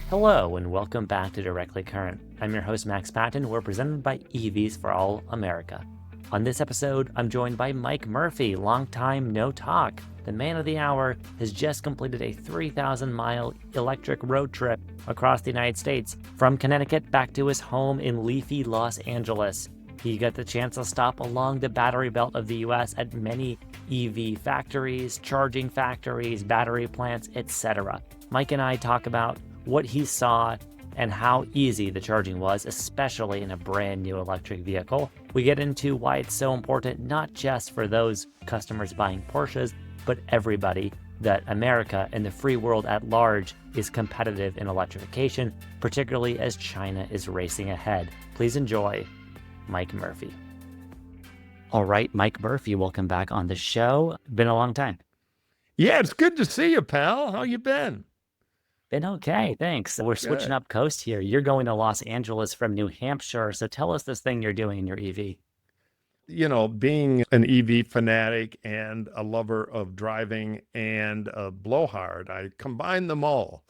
Hello and welcome back to Directly Current. I'm your host Max Patton. We're presented by EVs for All America. On this episode, I'm joined by Mike Murphy, longtime no talk. The man of the hour has just completed a 3,000-mile electric road trip across the United States, from Connecticut back to his home in leafy Los Angeles. He got the chance to stop along the battery belt of the US at many EV factories, charging factories, battery plants, etc. Mike and I talk about what he saw and how easy the charging was, especially in a brand new electric vehicle. We get into why it's so important, not just for those customers buying Porsches, but everybody, that America and the free world at large is competitive in electrification, particularly as China is racing ahead. Please enjoy Mike Murphy. All right, Mike Murphy, welcome back on the show. Been a long time. Yeah, it's good to see you, pal. How you been? Been okay, thanks. We're switching up coast here. You're going to Los Angeles from New Hampshire, so tell us this thing you're doing in your EV. You know, being an EV fanatic and a lover of driving and a blowhard, I combine them all.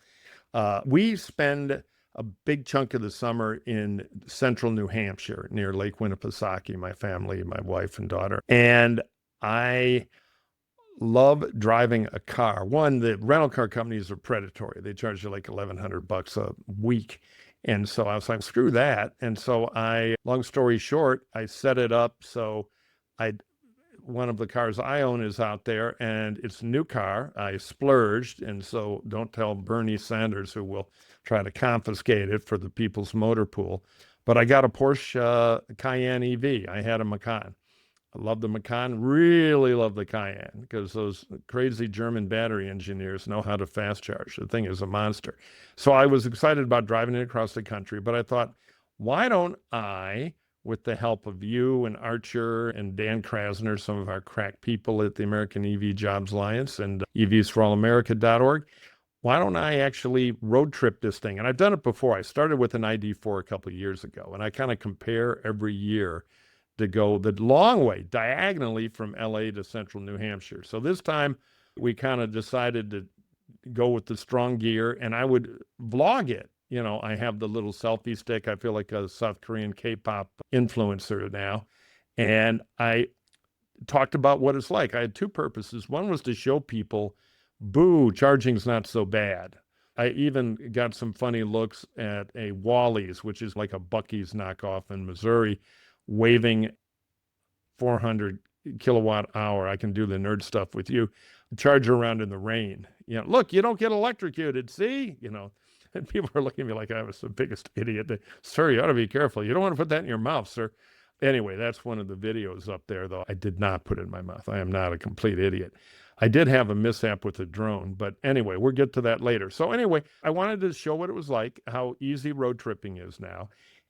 We spend a big chunk of the summer in central New Hampshire near Lake Winnipesaukee, my family, my wife and daughter. And I love driving a car. One, the rental car companies are predatory. They charge you like $1,100 a week. And so I was like, screw that. And so long story short, I set it up. So one of the cars I own is out there and it's a new car. I splurged. And so don't tell Bernie Sanders, who will try to confiscate it for the people's motor pool. But I got a Porsche Cayenne EV. I had a Macan. I love the Macan, really love the Cayenne, because those crazy German battery engineers know how to fast charge. The thing is a monster. So I was excited about driving it across the country, but I thought, why don't I, with the help of you and Archer and Dan Krasner, some of our crack people at the American EV Jobs Alliance and evsforallamerica.org, why don't I actually road trip this thing? And I've done it before. I started with an ID4 a couple of years ago, and I kind of compare every year to go the long way, diagonally from LA to central New Hampshire. So this time we kind of decided to go with the strong gear, and I would vlog it. You know, I have the little selfie stick. I feel like a South Korean K-pop influencer now. And I talked about what it's like. I had two purposes. One was to show people, boo, charging's not so bad. I even got some funny looks at a Wally's, which is like a Bucc-ees knockoff in Missouri, waving 400 kilowatt hour. I can do the nerd stuff with you. Charge around in the rain. You know, look, you don't get electrocuted. See, you know, and people are looking at me like I was the biggest idiot. Sir, you ought to be careful. You don't want to put that in your mouth, sir. Anyway, that's one of the videos up there, though. I did not put it in my mouth. I am not a complete idiot. I did have a mishap with a drone, but anyway, we'll get to that later. So anyway, I wanted to show what it was like, how easy road tripping is now.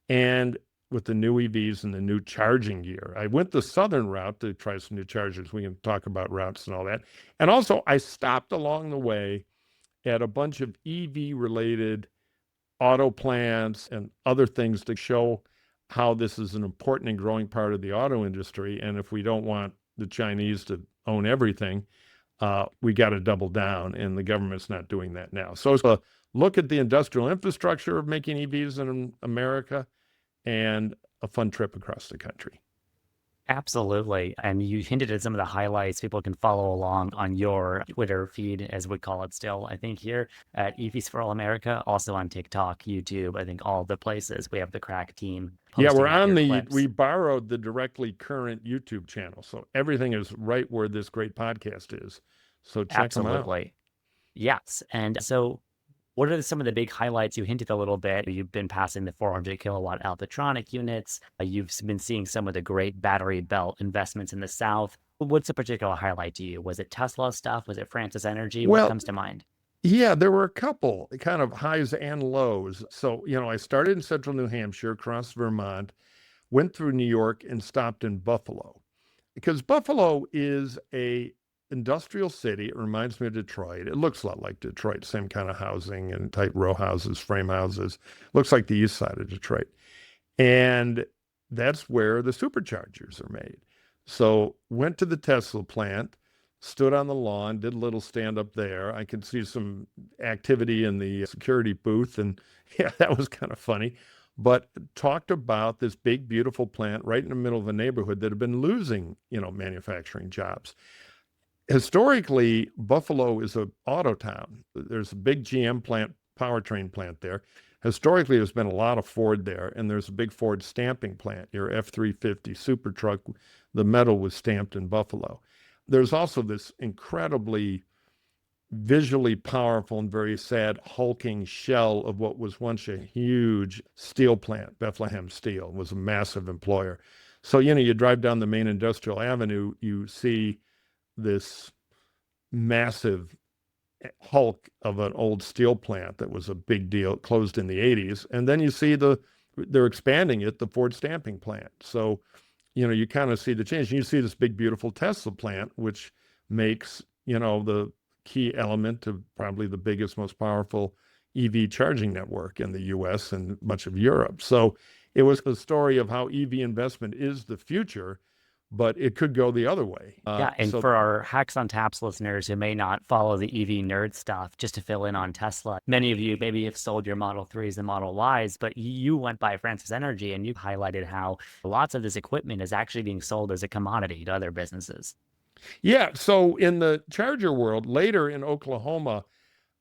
And with the new EVs and the new charging gear. I went the southern route to try some new chargers. We can talk about routes and all that. And also, I stopped along the way at a bunch of EV-related auto plants and other things to show how this is an important and growing part of the auto industry. And if we don't want the Chinese to own everything, we got to double down, and the government's not doing that now. So it's a look at the industrial infrastructure of making EVs in America, and a fun trip across the country. Absolutely. And you hinted at some of the highlights. People can follow along on your Twitter feed, as we call it still, I think, here at EVs for All America, also on TikTok, YouTube, I think all the places. We have the crack team. Yeah, we're on we borrowed the Directly Current YouTube channel. So everything is right where this great podcast is. So check them out. Absolutely. Yes. And so what are some of the big highlights? You hinted a little bit. You've been passing the 400 kilowatt Alpitronic units. You've been seeing some of the great battery belt investments in the South. What's a particular highlight to you? Was it Tesla stuff? Was it Francis Energy? What comes to mind? Yeah, there were a couple kind of highs and lows. So, you know, I started in central New Hampshire, across Vermont, went through New York, and stopped in Buffalo. Because Buffalo is a industrial city. It reminds me of Detroit. It looks a lot like Detroit, same kind of housing and tight row houses, frame houses. Looks like the east side of Detroit. And that's where the superchargers are made. So went to the Tesla plant, stood on the lawn, did a little stand up there. I could see some activity in the security booth, and yeah, that was kind of funny. But talked about this big, beautiful plant right in the middle of a neighborhood that had been losing, manufacturing jobs. Historically, Buffalo is an auto town. There's a big GM plant, powertrain plant there. Historically, there's been a lot of Ford there, and there's a big Ford stamping plant. Your F-350 super truck, the metal was stamped in Buffalo. There's also this incredibly visually powerful and very sad hulking shell of what was once a huge steel plant. Bethlehem Steel was a massive employer. So, you drive down the main industrial avenue, you see this massive hulk of an old steel plant that was a big deal, closed in the 80s. And then you see they're expanding it, the Ford stamping plant. So, you kind of see the change. And you see this big, beautiful Tesla plant, which makes, the key element of probably the biggest, most powerful EV charging network in the US and much of Europe. So it was the story of how EV investment is the future, but it could go the other way. Yeah, and for our Hacks on Taps listeners who may not follow the EV nerd stuff, just to fill in on Tesla, many of you maybe have sold your Model 3s and Model Ys, but you went by Francis Energy and you highlighted how lots of this equipment is actually being sold as a commodity to other businesses. Yeah, so in the charger world, later in Oklahoma,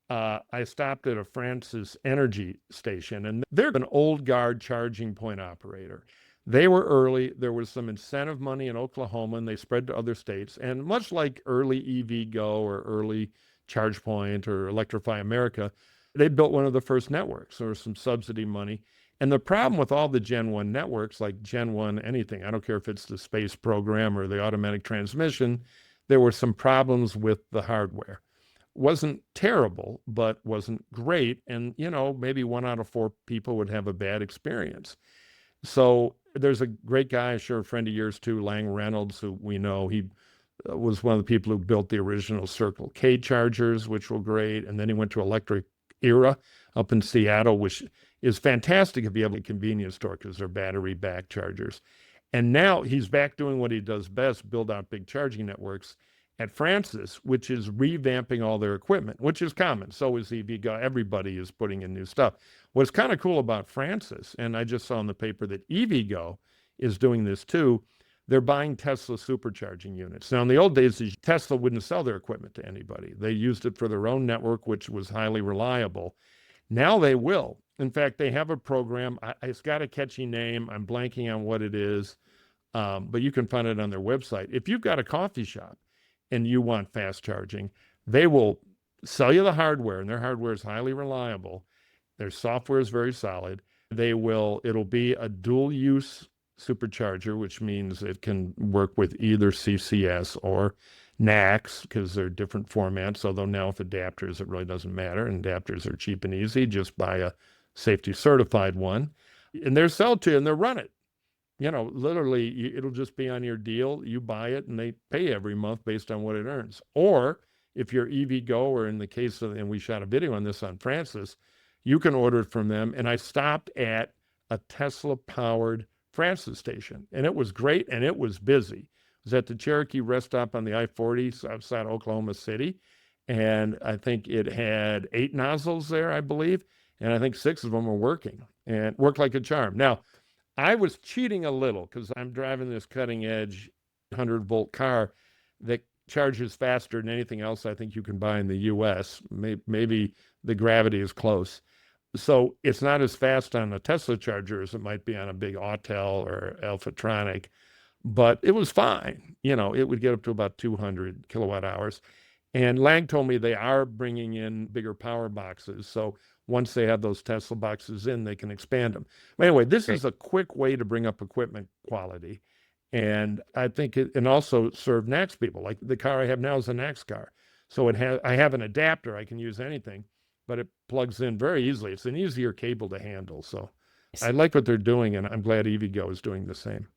I stopped at a Francis Energy station, and they're an old guard charging point operator. They were early. There was some incentive money in Oklahoma, and they spread to other states. And much like early EVgo or early ChargePoint or Electrify America, they built one of the first networks. There was some subsidy money. And the problem with all the Gen 1 networks, like Gen 1 anything, I don't care if it's the space program or the automatic transmission, there were some problems with the hardware. Wasn't terrible, but wasn't great. And, maybe 1 out of 4 people would have a bad experience. So there's a great guy, I'm sure a friend of yours too, Lang Reynolds, who we know. He was one of the people who built the original Circle K chargers, which were great. And then he went to Electric Era up in Seattle, which is fantastic if you have a convenience store because they're battery back chargers. And now he's back doing what he does best, build out big charging networks at Francis, which is revamping all their equipment, which is common. So is EVgo. Everybody is putting in new stuff. What's kind of cool about Francis, and I just saw in the paper that EVgo is doing this too, they're buying Tesla supercharging units. Now, in the old days, Tesla wouldn't sell their equipment to anybody. They used it for their own network, which was highly reliable. Now they will. In fact, they have a program. It's got a catchy name. I'm blanking on what it is, but you can find it on their website. If you've got a coffee shop and you want fast charging, they will sell you the hardware, and their hardware is highly reliable. Their software is very solid. It'll be a dual use supercharger, which means it can work with either CCS or NACS because they're different formats. Although now with adapters, it really doesn't matter. And adapters are cheap and easy. Just buy a safety certified one. And they're sold to you and they'll run it. Literally, it'll just be on your deal. You buy it and they pay every month based on what it earns. Or if you're EVgo, or in the case of, and we shot a video on this on Francis, you can order it from them. And I stopped at a Tesla-powered Francis station, and it was great, and it was busy. It was at the Cherokee rest stop on the I-40 outside Oklahoma City, and I think it had 8 nozzles there, I believe, and I think 6 of them were working, and worked like a charm. Now, I was cheating a little because I'm driving this cutting-edge 100-volt car that charges faster than anything else I think you can buy in the U.S. Maybe the Gravity is close. So it's not as fast on a Tesla charger as it might be on a big Autel or Alphatronic, but it was fine. It would get up to about 200 kilowatt hours. And Lang told me they are bringing in bigger power boxes. So once they have those Tesla boxes in, they can expand them. But anyway, this is a quick way to bring up equipment quality. And I think it, and also serve NACS people. Like the car I have now is a NACS car. So I have an adapter. I can use anything, but it plugs in very easily. It's an easier cable to handle. So I like what they're doing, and I'm glad EVgo is doing the same.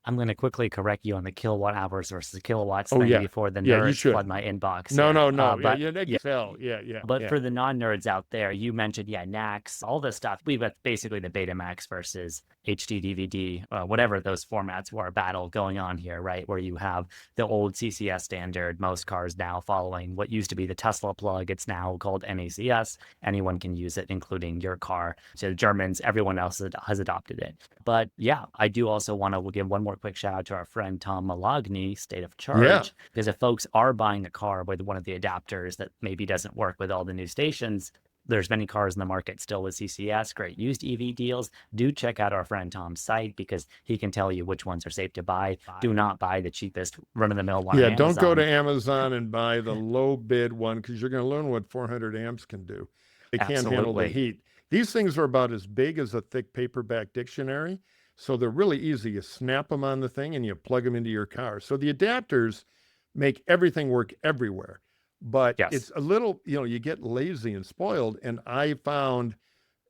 I'm going to quickly correct you on the kilowatt hours versus kilowatts Oh thing yeah. before the Yeah, you nerds flood should. my inbox No, here. no, no. Yeah, But yeah, they yeah, can tell. Yeah, yeah, but yeah. for the non-nerds out there, you mentioned, yeah, NACS, all this stuff. We've got basically the Betamax versus HD DVD, whatever those formats were, battle going on here, right? Where you have the old CCS standard, most cars now following what used to be the Tesla plug. It's now called NACS. Anyone can use it, including your car. So the Germans, everyone else has adopted it. But yeah, I do also want to give one more quick shout out to our friend Tom Malagny, State of Yeah. Charge, because if folks are buying a car with one of the adapters that maybe doesn't work with all the new stations, there's many cars in the market still with CCS, great used EV deals. Do check out our friend Tom's site because he can tell you which ones are safe to buy. Do not buy the cheapest run-of-the-mill one on Yeah, don't go to Amazon. Amazon and buy the low bid one because you're going to learn what 400 amps can do. They can't handle the Absolutely. heat. These things are about as big as a thick paperback dictionary. So they're really easy. You snap them on the thing and you plug them into your car. So the adapters make everything work everywhere. But Yes. it's a little, you get lazy and spoiled. And I found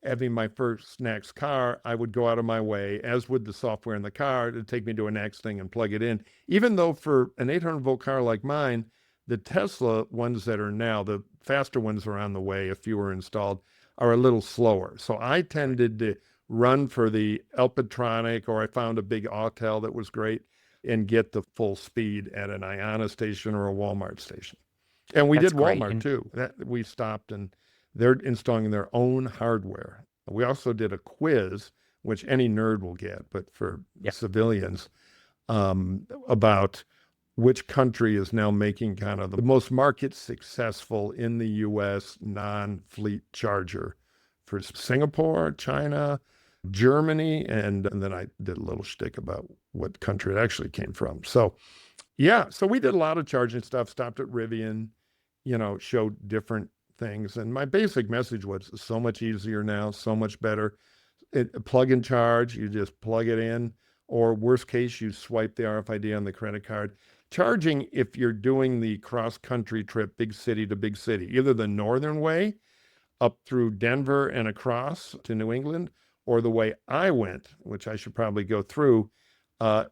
having my first NACS car, I would go out of my way, as would the software in the car, to take me to a NACS thing and plug it in. Even though for an 800-volt car like mine, the Tesla ones that are now, the faster ones are on the way, a few are installed, are a little slower. So I tended to run for the Elpatronic, or I found a big Autel that was great, and get the full speed at an Iona station or a Walmart station. And we That's did great. Walmart And too. We stopped and they're installing their own hardware. We also did a quiz, which any nerd will get, but for yeah, civilians, about which country is now making kind of the most market successful in the US non-fleet charger for Singapore, China, Germany, and then I did a little shtick about what country it actually came from. So yeah, so we did a lot of charging stuff, stopped at Rivian, showed different things. And my basic message was so much easier now, so much better. Plug and charge, you just plug it in, or worst case, you swipe the RFID on the credit card. Charging, if you're doing the cross country trip, big city to big city, either the northern way up through Denver and across to New England, or the way I went, which I should probably go through, uh,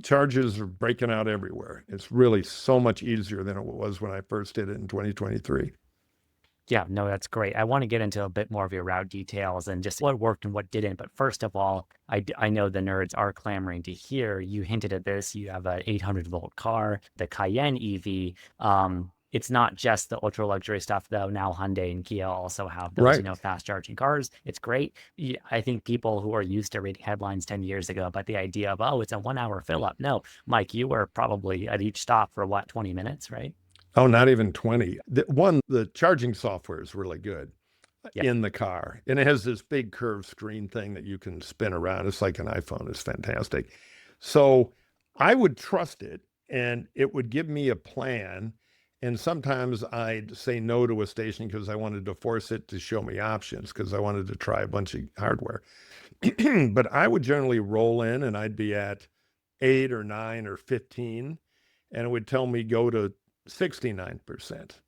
charges are breaking out everywhere. It's really so much easier than it was when I first did it in 2023. yeah, no, that's great. I want to get into a bit more of your route details and just what worked and what didn't. But first of all, I know the nerds are clamoring to hear. You hinted at this. You have an 800-volt car, the Cayenne EV. It's not just the ultra luxury stuff, though. Now Hyundai and Kia also have those, Right. fast charging cars. It's great. I think people who are used to reading headlines 10 years ago about the idea of, oh, it's a 1 hour fill up. No, Mike, you were probably at each stop for what, 20 minutes, right? Oh, not even 20. The charging software is really good Yeah. in the car. And it has this big curved screen thing that you can spin around. It's like an iPhone. It's fantastic. So I would trust it and it would give me a plan. And sometimes I'd say no to a station because I wanted to force it to show me options because I wanted to try a bunch of hardware. But I would generally roll in and I'd be at 8 or 9 or 15, and it would tell me go to 69%.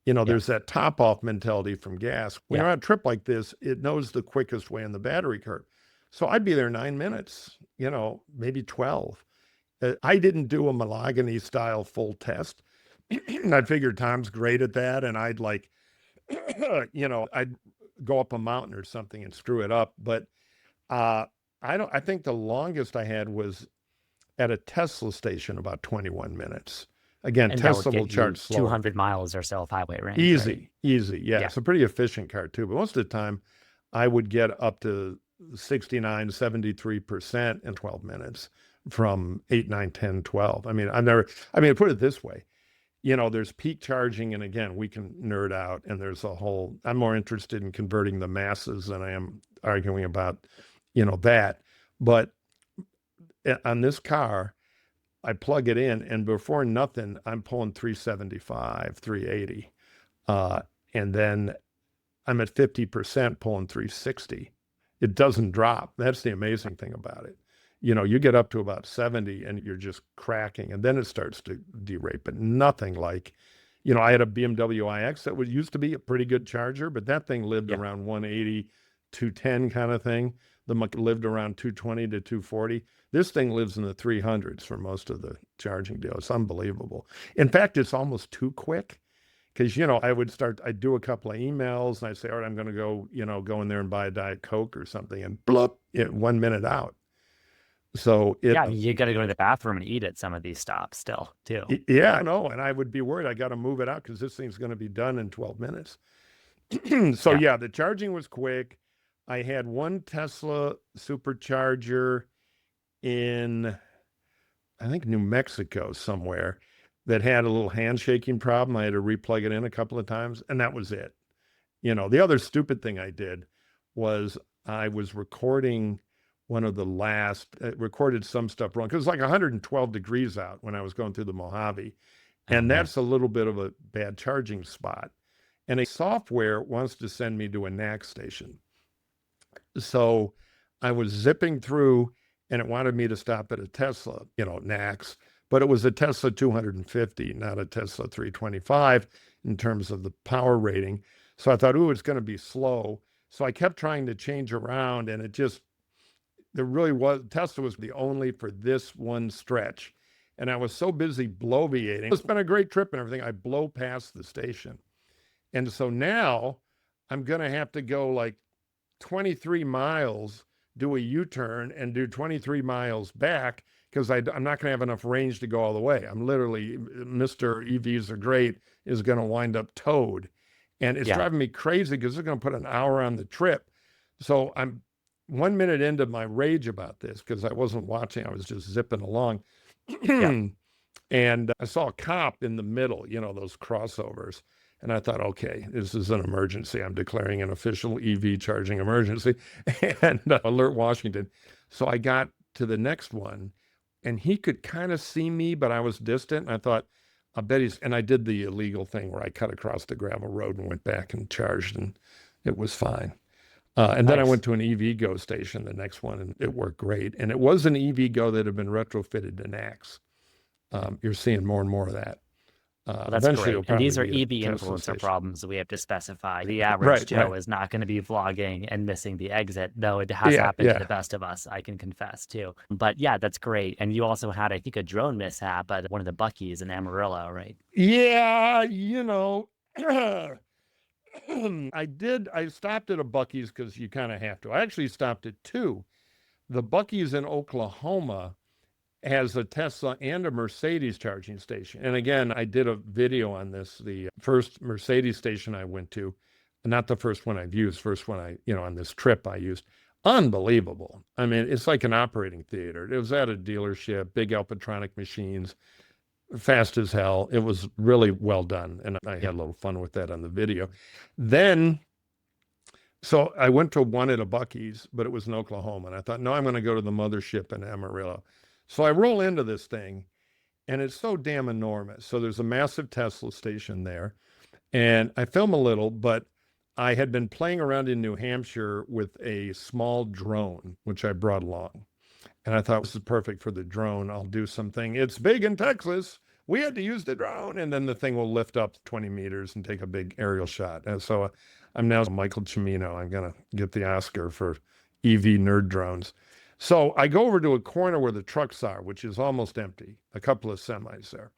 Yeah. There's that top off mentality from gas. When Yeah. you're on a trip like this, it knows the quickest way in the battery curve. So I'd be there 9 minutes, maybe 12. I didn't do a Malagany style full test. I figured Tom's great at that. And I'd I'd go up a mountain or something and screw it up. But uh, I think the longest I had was at a Tesla station, about 21 minutes. Again, And that would Tesla will get you charge slower. 200 miles or so of highway range, right? Easy, easy. Yeah, Yeah. it's a pretty efficient car too. But most of the time, I would get up to 69, 73% in 12 minutes from 8, 9, 10, 12. Put it this way, there's peak charging. And again, we can nerd out and I'm more interested in converting the masses than I am arguing about, that. But on this car, I plug it in, and before nothing, I'm pulling 375, 380. Uh, and then I'm at 50% pulling 360. It doesn't drop. That's the amazing thing about it. You get up to about 70 and you're just cracking, and then it starts to derate, but nothing like, I had a BMW iX that used to be a pretty good charger, but that thing lived Yeah. around 180, 210 kind of thing. lived around 220 to 240. This thing lives in the 300s for most of the charging deal. It's unbelievable. In fact, it's almost too quick because, I'd do a couple of emails and I'd say, all right, I'm going to go, go in there and buy a Diet Coke or something, and blup, 1 minute out. So Yeah, you got to go to the bathroom and eat at some of these stops still, too. Yeah, no, and I would be worried. I got to move it out because this thing's going to be done in 12 minutes. So yeah, the charging was quick. I had one Tesla supercharger in, I think, New Mexico somewhere that had a little handshaking problem. I had to replug it in a couple of times, and that was it. The other stupid thing I did was I was recording recorded some stuff wrong because it's like 112 degrees out when I was going through the Mojave. And that's a little bit of a bad charging spot. And a software wants to send me to a NACS station. So I was zipping through and it wanted me to stop at a Tesla, NACS, but it was a Tesla 250, not a Tesla 325 in terms of the power rating. So I thought, it's going to be slow. So I kept trying to change around, and Tesla was the only for this one stretch. And I was so busy bloviating. It's been a great trip and everything. I blow past the station. And so now I'm going to have to go like 23 miles, do a U-turn and do 23 miles back because I'm not going to have enough range to go all the way. I'm literally, Mr. EVs are great, is going to wind up towed. And it's driving me crazy because they're going to put an hour on the trip. So I'm 1 minute into my rage about this because I wasn't watching. I was just zipping along. And I saw a cop in the middle, those crossovers. And I thought, okay, this is an emergency. I'm declaring an official EV charging emergency and alert Washington. So I got to the next one and he could kind of see me, but I was distant. And I thought, I bet and I did the illegal thing where I cut across the gravel road and went back and charged, and it was fine. And then I went to an EVgo station, the next one, and it worked great. And it was an EVgo that had been retrofitted to NACS. You're seeing more and more of that. Well, that's great. And these are EV influencer problems that we have to specify. The average Joe is not going to be vlogging and missing the exit, though it has happened to the best of us, I can confess, too. But yeah, that's great. And you also had, I think, a drone mishap at one of the Bucc-ees in Amarillo, right? Yeah, I stopped at a Bucc-ees because you kind of have to. I actually stopped at two. The Bucc-ees in Oklahoma has a Tesla and a Mercedes charging station. And again, I did a video on this. The first Mercedes station I went to, not the first one I've used, first one on this trip I used. Unbelievable. I mean, it's like an operating theater. It was at a dealership, big Alpatronic machines, fast as hell. It was really well done. And I had a little fun with that on the video. So I went to one at a Bucc-ees, but it was in Oklahoma. And I thought, no, I'm going to go to the mothership in Amarillo. So I roll into this thing, and it's so damn enormous. So there's a massive Tesla station there, and I film a little, but I had been playing around in New Hampshire with a small drone, which I brought along. And I thought, this is perfect for the drone. I'll do something. It's big in Texas. We had to use the drone. And then the thing will lift up 20 meters and take a big aerial shot. And so I'm now Michael Cimino. I'm going to get the Oscar for EV nerd drones. So I go over to a corner where the trucks are, which is almost empty, a couple of semis there.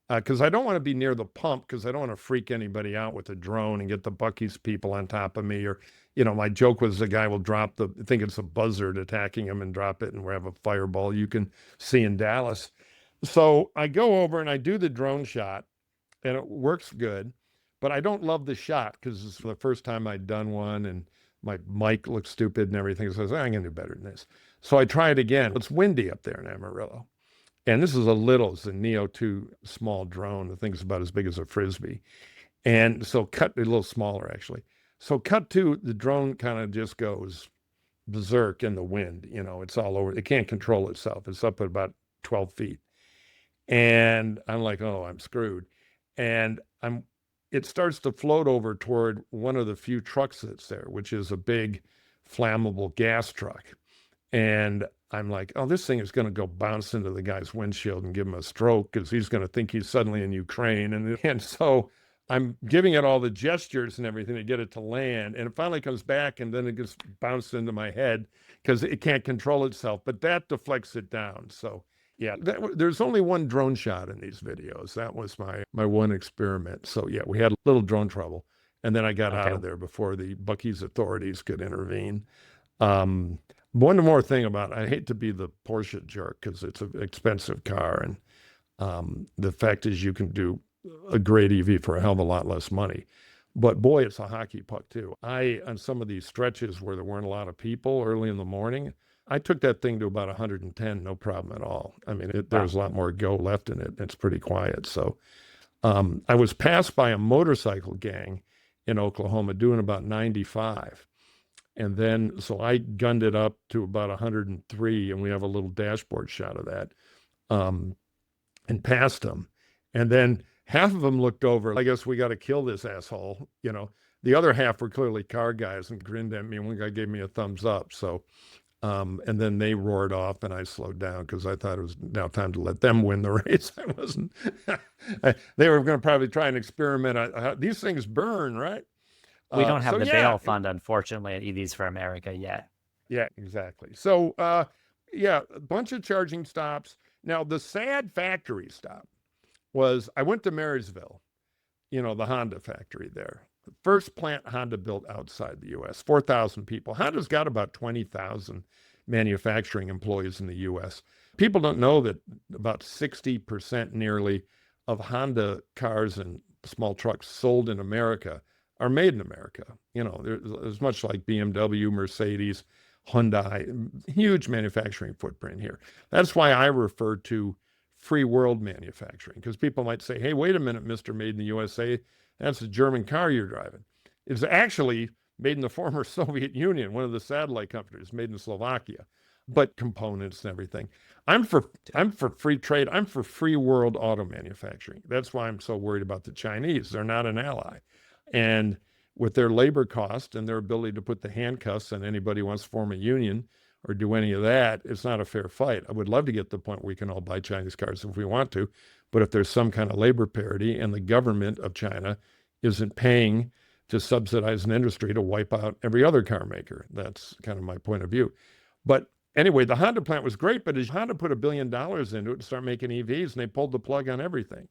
Because I don't want to be near the pump because I don't want to freak anybody out with a drone and get the Bucc-ees people on top of me. Or, my joke was the guy will think it's a buzzard attacking him and drop it and we have a fireball you can see in Dallas. So I go over and I do the drone shot and it works good, but I don't love the shot because it's the first time I'd done one and my mic looks stupid and everything. So I was like, I'm going to do better than this. So I try it again. It's windy up there in Amarillo. And this is it's a Neo 2 small drone. The thing's about as big as a Frisbee. And so cut a little smaller, actually. So cut to the drone kind of just goes berserk in the wind. It's all over. It can't control itself. It's up at about 12 feet. And I'm like, oh, I'm screwed. And it starts to float over toward one of the few trucks that's there, which is a big flammable gas truck. And I'm like, oh, this thing is going to go bounce into the guy's windshield and give him a stroke because he's going to think he's suddenly in Ukraine. And so I'm giving it all the gestures and everything to get it to land, and it finally comes back, and then it gets bounced into my head because it can't control itself. But that deflects it down. So yeah, there's only one drone shot in these videos. That was my one experiment. So yeah, we had a little drone trouble, and then I got out Okay. of there before the Bucc-ees authorities could intervene. One more thing about, I hate to be the Porsche jerk because it's an expensive car, and the fact is you can do a great EV for a hell of a lot less money. But boy, it's a hockey puck too. On some of these stretches where there weren't a lot of people early in the morning, I took that thing to about 110, no problem at all. I mean, there's a lot more go left in it. It's pretty quiet. So I was passed by a motorcycle gang in Oklahoma doing about 95. And then, so I gunned it up to about 103, and we have a little dashboard shot of that, and passed them. And then half of them looked over, I guess we got to kill this asshole. The other half were clearly car guys and grinned at me, and one guy gave me a thumbs up. So, and then they roared off, and I slowed down because I thought it was now time to let them win the race. I wasn't, they were going to probably try and experiment. These things burn, right? We don't have So the yeah, bail fund, unfortunately, at EVs for America yet. yeah, exactly. So, yeah, a bunch of charging stops. Now, the sad factory stop was I went to Marysville, the Honda factory there. The first plant Honda built outside the U.S., 4,000 people. Honda's got about 20,000 manufacturing employees in the U.S. People don't know that about 60% nearly of Honda cars and small trucks sold in America are made in America. There's much like BMW, Mercedes, Hyundai, huge manufacturing footprint here. That's why I refer to free world manufacturing, because people might say, hey, wait a minute, Mr. Made in the USA, that's a German car you're driving. It's actually made in the former Soviet Union, one of the satellite companies, made in Slovakia, but components and everything. I'm for free trade. I'm for free world auto manufacturing. That's why I'm so worried about the Chinese. They're not an ally. And with their labor cost and their ability to put the handcuffs on anybody who wants to form a union or do any of that, it's not a fair fight. I would love to get to the point where we can all buy Chinese cars if we want to, but if there's some kind of labor parity and the government of China isn't paying to subsidize an industry to wipe out every other car maker, that's kind of my point of view. But anyway, the Honda plant was great, but as Honda put $1 billion into it to start making EVs, and they pulled the plug on everything.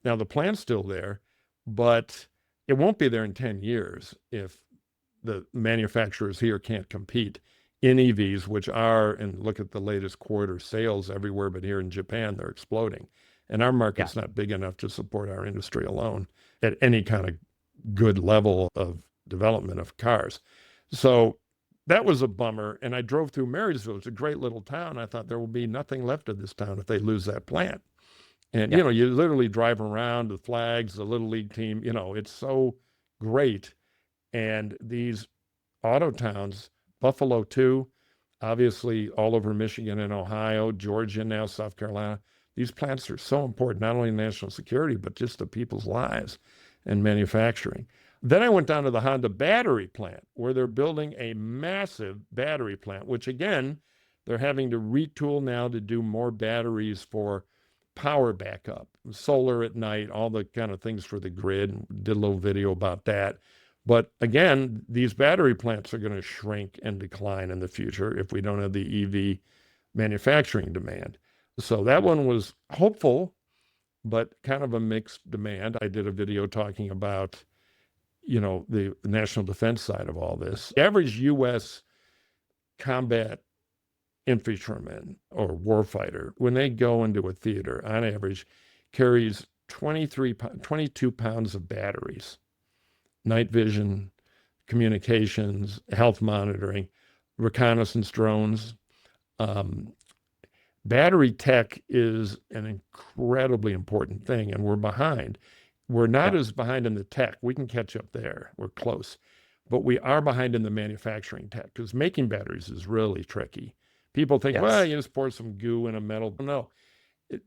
Now the plant's still there, but it won't be there in 10 years if the manufacturers here can't compete in EVs, which are, and look at the latest quarter sales everywhere but here in Japan, they're exploding. And our market's not big enough to support our industry alone at any kind of good level of development of cars. So that was a bummer. And I drove through Marysville. It's a great little town. I thought there will be nothing left of this town if they lose that plant. And, you literally drive around the flags, the Little League team, it's so great. And these auto towns, Buffalo too, obviously all over Michigan and Ohio, Georgia now, South Carolina, these plants are so important, not only national security, but just to people's lives and manufacturing. Then I went down to the Honda battery plant where they're building a massive battery plant, which again, they're having to retool now to do more batteries for power backup, solar at night, all the kind of things for the grid. Did a little video about that. But again, these battery plants are going to shrink and decline in the future if we don't have the EV manufacturing demand. So that one was hopeful, but kind of a mixed demand. I did a video talking about, the national defense side of all this. The average U.S. combat infantryman or warfighter, when they go into a theater, on average, carries 22 pounds of batteries, night vision, communications, health monitoring, reconnaissance drones. Battery tech is an incredibly important thing, and we're behind. We're not as behind in the tech. We can catch up there. We're close. But we are behind in the manufacturing tech because making batteries is really tricky. People think, well, you just pour some goo in a metal. No.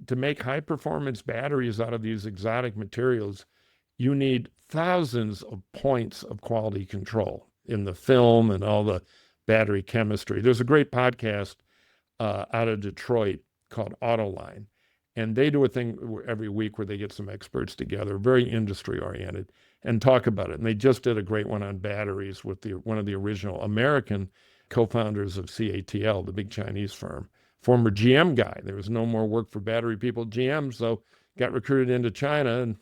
To make high-performance batteries out of these exotic materials, you need thousands of points of quality control in the film and all the battery chemistry. There's a great podcast out of Detroit called Autoline, And they do a thing every week where they get some experts together, very industry oriented, and talk about it. And they just did a great one on batteries with one of the original American co-founders of CATL, the big Chinese firm, former GM guy. There was no more work for battery people at GM, so got recruited into China and,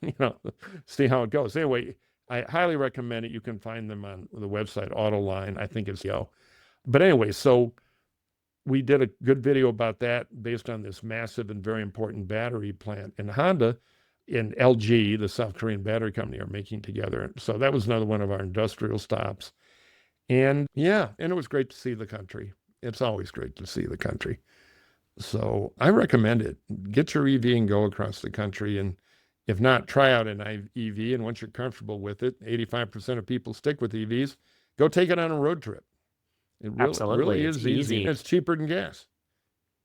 see how it goes. Anyway, I highly recommend it. You can find them on the website Autoline. I think it's But anyway, so we did a good video about that based on this massive and very important battery plant. And Honda and LG, the South Korean battery company, are making together. So that was another one of our industrial stops. And yeah, and it was great to see the country. It's always great to see the country. So I recommend it. Get your EV and go across the country. And if not, try out an EV. And once you're comfortable with it, 85% of people stick with EVs. Go take it on a road trip. It really is easy. It's cheaper than gas.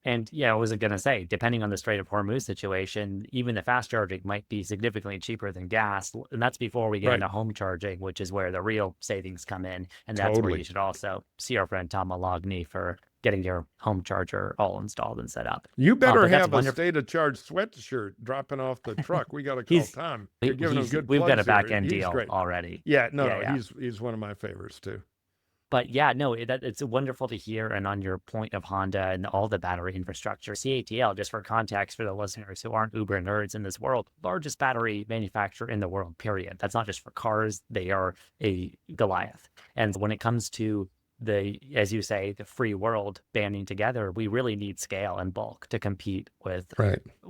And yeah, I was going to say, depending on the Strait of Hormuz situation, even the fast charging might be significantly cheaper than gas. And that's before we get into home charging, which is where the real savings come in. And that's where you should also see our friend Tom Malogny for getting your home charger all installed and set up. You better have a state of charge sweatshirt dropping off the truck. We got to call Tom. You're giving him good plugs. We've got a back end deal deal already. Yeah, he's one of my favorites too. But yeah, no, it's wonderful to hear. And on your point of Honda and all the battery infrastructure, CATL, just for context for the listeners who aren't uber nerds in this world, largest battery manufacturer in the world, period. That's not just for cars. They are a Goliath. And when it comes to as you say, the free world banding together, we really need scale and bulk to compete with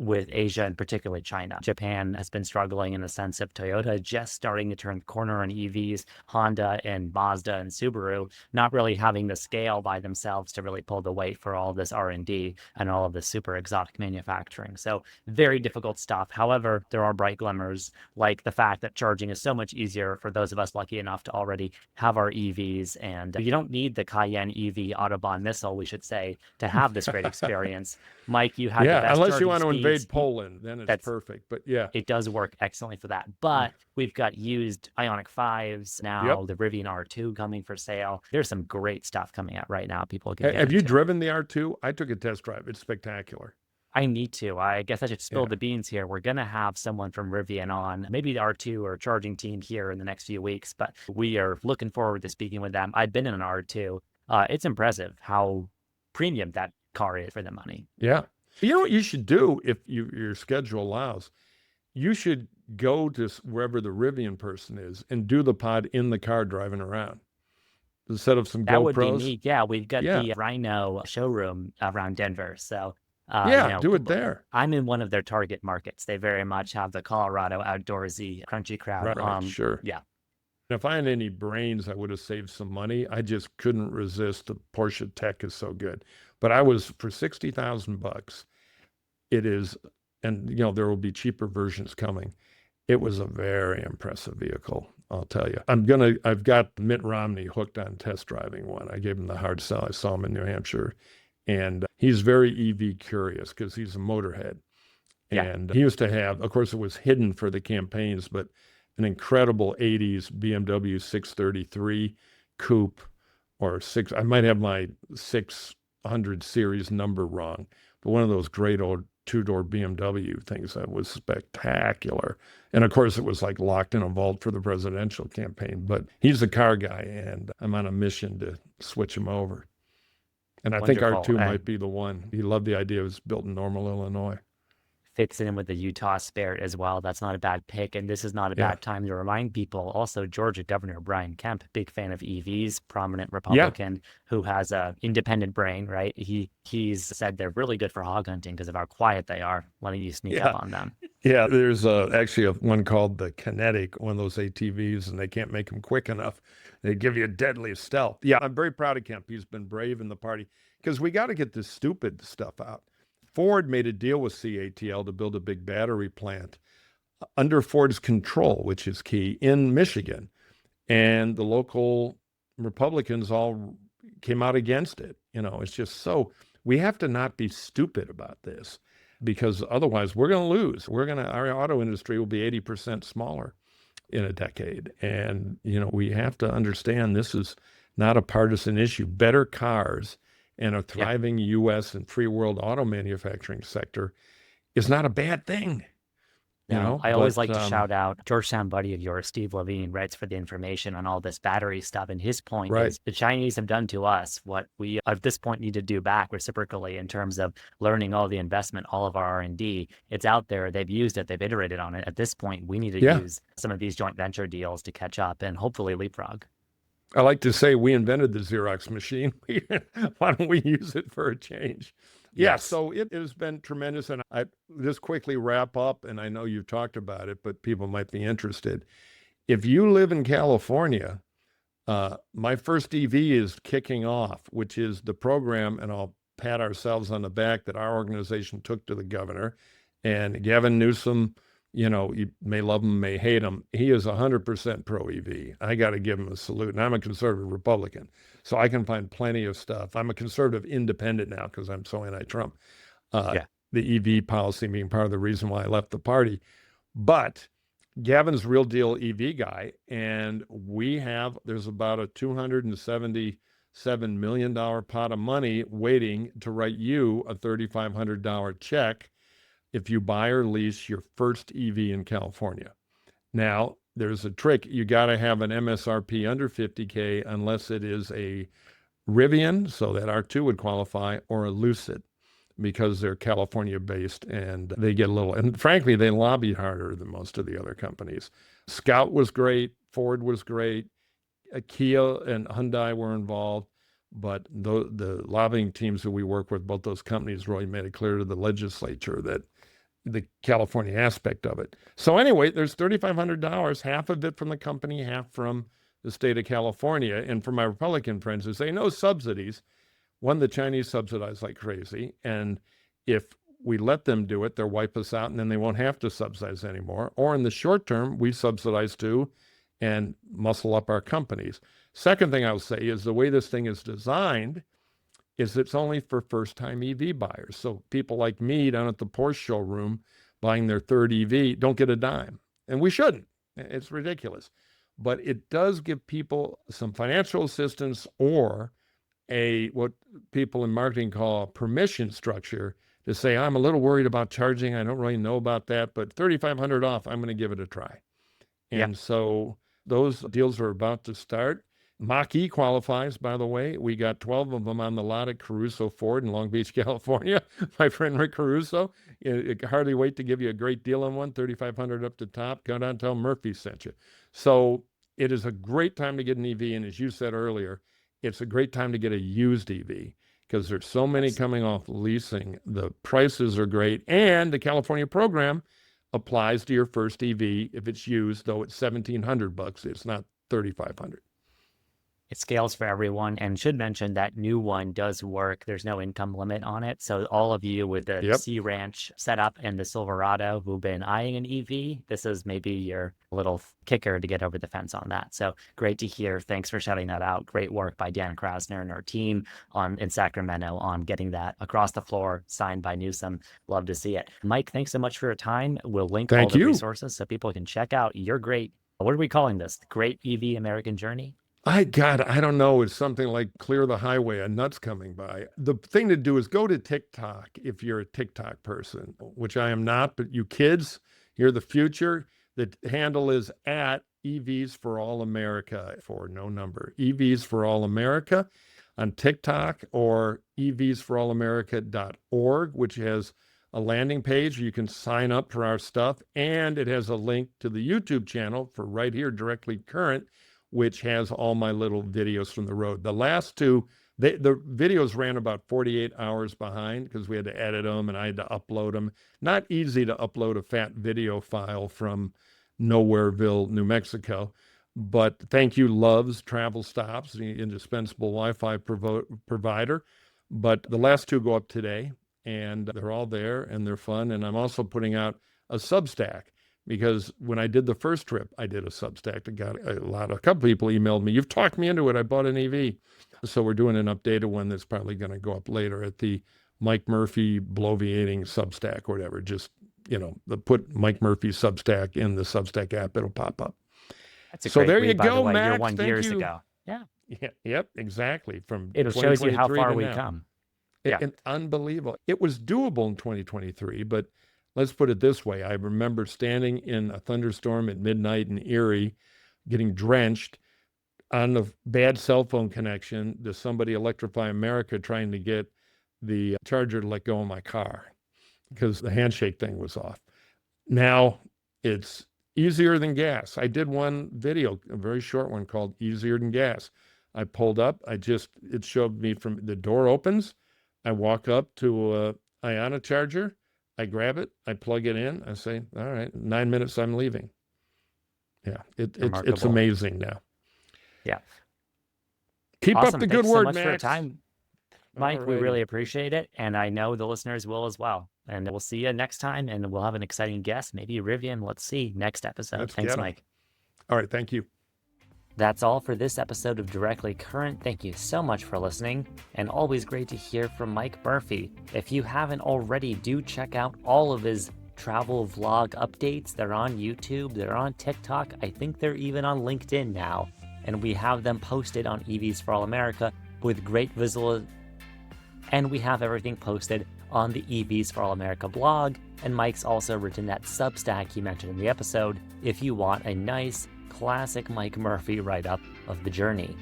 Asia and particularly China. Japan has been struggling in the sense of Toyota just starting to turn the corner on EVs, Honda and Mazda and Subaru not really having the scale by themselves to really pull the weight for all this R&D and all of this super exotic manufacturing. So very difficult stuff. However, there are bright glimmers, like the fact that charging is so much easier for those of us lucky enough to already have our EVs, and you don't need the Cayenne EV Autobahn missile, we should say, to have this great experience. Mike, you have the best unless you want to speeds. invade Poland, then it's perfect. But yeah, it does work excellently for that. But we've got used Ioniq 5s now, the Rivian R2 coming for sale. There's some great stuff coming out right now. People can have you driven the R2? I took a test drive. It's spectacular. I need to. I guess I should spill the beans here. We're going to have someone from Rivian on, maybe the R2 or charging team here in the next few weeks, but we are looking forward to speaking with them. I've been in an R2. It's impressive how premium that car is for the money. Yeah. You know what you should do if your schedule allows? You should go to wherever the Rivian person is and do the pod in the car driving around. Set up some GoPros. That would be neat. Yeah, we've got the Rhino showroom around Denver. So do it there. I'm in one of their target markets. They very much have the Colorado outdoorsy, crunchy crowd. Right, sure. Yeah. If I had any brains, I would have saved some money. I just couldn't resist. The Porsche tech is so good. But I was for $60,000. It is, and there will be cheaper versions coming. It was a very impressive vehicle, I'll tell you. I've got Mitt Romney hooked on test driving one. I gave him the hard sell. I saw him in New Hampshire. And he's very EV curious because he's a motorhead. And he used to have, of course, it was hidden for the campaigns, but an incredible 80s BMW 633 coupe I might have my 600 series number wrong, but one of those great old two-door BMW things that was spectacular. And of course, it was like locked in a vault for the presidential campaign. But he's a car guy, and I'm on a mission to switch him over. And I think R2 might be the one. He loved the idea it was built in Normal, Illinois. Fits in with the Utah spirit as well. That's not a bad pick. And this is not a bad time to remind people. Also, Georgia Governor Brian Kemp, big fan of EVs, prominent Republican who has a independent brain, right? He's said they're really good for hog hunting because of how quiet they are, letting you sneak up on them. Yeah, there's actually one called the Kinetic, one of those ATVs, and they can't make them quick enough. They give you a deadly stealth. Yeah, I'm very proud of Kemp. He's been brave in the party because we got to get this stupid stuff out. Ford made a deal with CATL to build a big battery plant under Ford's control, which is key, in Michigan. And the local Republicans all came out against it. It's just so, we have to not be stupid about this because otherwise we're going to lose. Our auto industry will be 80% smaller in a decade. And, we have to understand this is not a partisan issue. Better cars and a thriving U.S. and free world auto manufacturing sector is not a bad thing, No, I always but like to shout out Georgetown buddy of yours, Steve Levine, writes for the information on all this battery stuff. And his point right. is the Chinese have done to us what we at this point need to do back reciprocally in terms of learning all the investment, all of our R&D. It's out there. They've used it. They've iterated on it. At this point, we need to Yeah. use some of these joint venture deals to catch up and hopefully leapfrog. I like to say we invented the Xerox machine. Why don't we use it for a change? Yeah, Yes. so it has been tremendous. And I just quickly wrap up, and I know you've talked about it, but people might be interested. If you live in California, my first EV is kicking off, which is the program, and I'll pat ourselves on the back that our organization took to the governor. And Gavin Newsom, you may love him, may hate him. He is 100% pro EV. I got to give him a salute. And I'm a conservative Republican, so I can find plenty of stuff. I'm a conservative independent now because I'm so anti-Trump. Yeah. The EV policy being part of the reason why I left the party. But Gavin's real deal EV guy, and there's about a $277 million pot of money waiting to write you a $3,500 check if you buy or lease your first EV in California. Now, there's a trick. You got to have an MSRP under 50K unless it is a Rivian, so that R2 would qualify, or a Lucid, because they're California based and they get a little, and frankly, they lobby harder than most of the other companies. Scout was great. Ford was great. Kia and Hyundai were involved, but the lobbying teams that we work with, both those companies really made it clear to the legislature that the California aspect of it. So anyway, there's $3,500, half of it from the company, half from the state of California. And for my Republican friends who say no subsidies, one, the Chinese subsidize like crazy. And if we let them do it, they'll wipe us out and then they won't have to subsidize anymore. Or in the short term, we subsidize too and muscle up our companies. Second thing I'll say is the way this thing is designed is it's only for first-time EV buyers. So people like me down at the Porsche showroom buying their third EV don't get a dime. And we shouldn't. It's ridiculous. But it does give people some financial assistance or what people in marketing call a permission structure to say, I'm a little worried about charging. I don't really know about that, but $3,500 off, I'm going to give it a try. And so those deals are about to start. Mach-E qualifies, by the way. We got 12 of them on the lot at Caruso Ford in Long Beach, California. My friend Rick Caruso, hardly wait to give you a great deal on one, $3,500 up to top. Go down and tell Murphy sent you. So it is a great time to get an EV. And as you said earlier, it's a great time to get a used EV because there's so many coming off leasing. The prices are great. And the California program applies to your first EV if it's used, though it's $1,700. It's not $3,500. It scales for everyone, and should mention that new one does work. There's no income limit on it. So all of you with the Sea Ranch setup and the Silverado who've been eyeing an EV, this is maybe your little kicker to get over the fence on that. So great to hear. Thanks for shouting that out. Great work by Dan Krasner and our team in Sacramento on getting that across the floor signed by Newsom. Love to see it. Mike, thanks so much for your time. We'll link all the resources so people can check out your great, what are we calling this? The Great EV American Journey? I don't know. It's something like clear the highway, a nut's coming by. The thing to do is go to TikTok if you're a TikTok person, which I am not, but you kids, you're the future. The handle is at EVs for All America for no number. EVs for All America on TikTok or evsforallamerica.org, which has a landing page where you can sign up for our stuff. And it has a link to the YouTube channel for right here, Directly Current, which has all my little videos from the road. The last two, the videos ran about 48 hours behind because we had to edit them and I had to upload them. Not easy to upload a fat video file from Nowhereville, New Mexico. But thank you, Love's Travel Stops, the indispensable Wi-Fi provider. But the last two go up today, and they're all there, and they're fun. And I'm also putting out a Substack. Because when I did the first trip, I did a Substack. A couple people emailed me, you've talked me into it. I bought an EV. So we're doing an updated one that's probably going to go up later at the Mike Murphy bloviating Substack or whatever. Just, put Mike Murphy Substack in the Substack app. It'll pop up. That's a great there read, you by go, the way. Max. You're one Thank years you. ago. Yeah. Yep, exactly. From it shows you how far we now. come. Yeah. And unbelievable. It was doable in 2023, but let's put it this way. I remember standing in a thunderstorm at midnight in Erie, getting drenched on the bad cell phone connection to somebody Electrify America trying to get the charger to let go of my car because the handshake thing was off. Now it's easier than gas. I did one video, a very short one called Easier Than Gas. I pulled up, it showed me from the door opens. I walk up to a Iona charger. I grab it, I plug it in. I say, all right, 9 minutes, I'm leaving. Yeah, it's Remarkable. amazing now. Yeah. Keep Awesome. up the Thanks good so word, much for your Max. time, Mike. We Alrighty. really appreciate it. And I know the listeners will as well. And we'll see you next time. And we'll have an exciting guest, maybe Rivian. Let's see. Next episode. Let's Thanks, get 'em. Mike. All right, thank you. That's all for this episode of Directly Current. Thank you so much for listening, and always great to hear from Mike Murphy. If you haven't already, do check out all of his travel vlog updates. They're on YouTube, they're on TikTok, I think they're even on LinkedIn now, and we have them posted on EVs for All America with great visual, and we have everything posted on the EVs for All America blog, and Mike's also written that Substack he mentioned in the episode if you want a nice classic Mike Murphy write-up of the journey.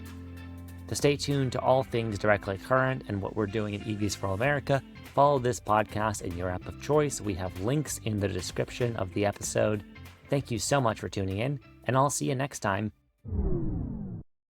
To stay tuned to all things Directly Current and what we're doing at EVs for All America, follow this podcast in your app of choice. We have links in the description of the episode. Thank you so much for tuning in, and I'll see you next time